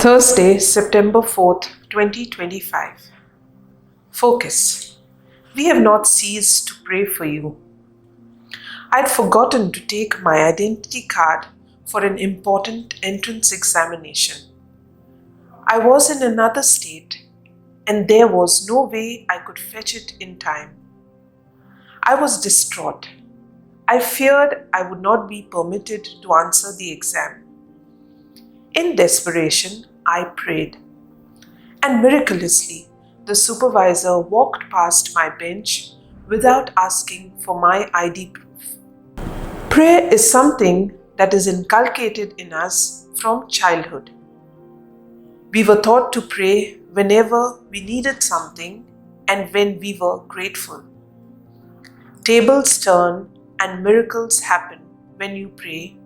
Thursday, September 4th, 2025. Focus. We have not ceased to pray for you. I'd forgotten to take my identity card for an important entrance examination. I was in another state, and there was no way I could fetch it in time. I was distraught. I feared I would not be permitted to answer the exam. In desperation, I prayed. And miraculously, the supervisor walked past my bench without asking for my ID proof. Prayer is something that is inculcated in us from childhood. We were taught to pray whenever we needed something and when we were grateful. Tables turn and miracles happen when you pray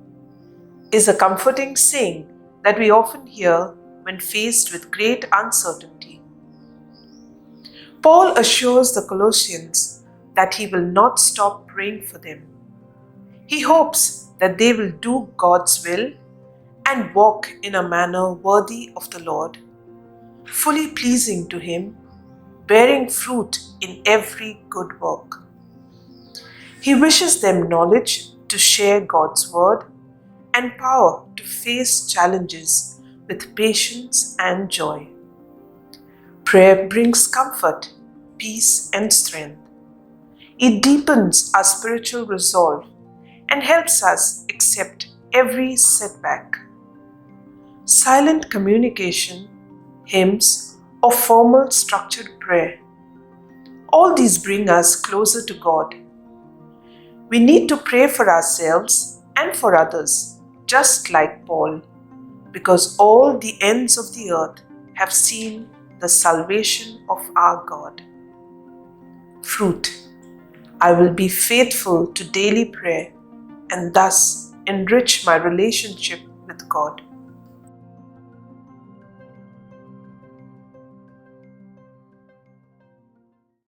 is a comforting saying that we often hear when faced with great uncertainty. Paul assures the Colossians that he will not stop praying for them. He hopes that they will do God's will and walk in a manner worthy of the Lord, fully pleasing to Him, bearing fruit in every good work. He wishes them knowledge to share God's word and power to face challenges with patience and joy. Prayer brings comfort, peace, and strength. It deepens our spiritual resolve and helps us accept every setback. Silent communication, hymns, or formal structured prayer, all these bring us closer to God. We need to pray for ourselves and for others, just like Paul, because all the ends of the earth have seen the salvation of our God. Fruit. I will be faithful to daily prayer and thus enrich my relationship with God.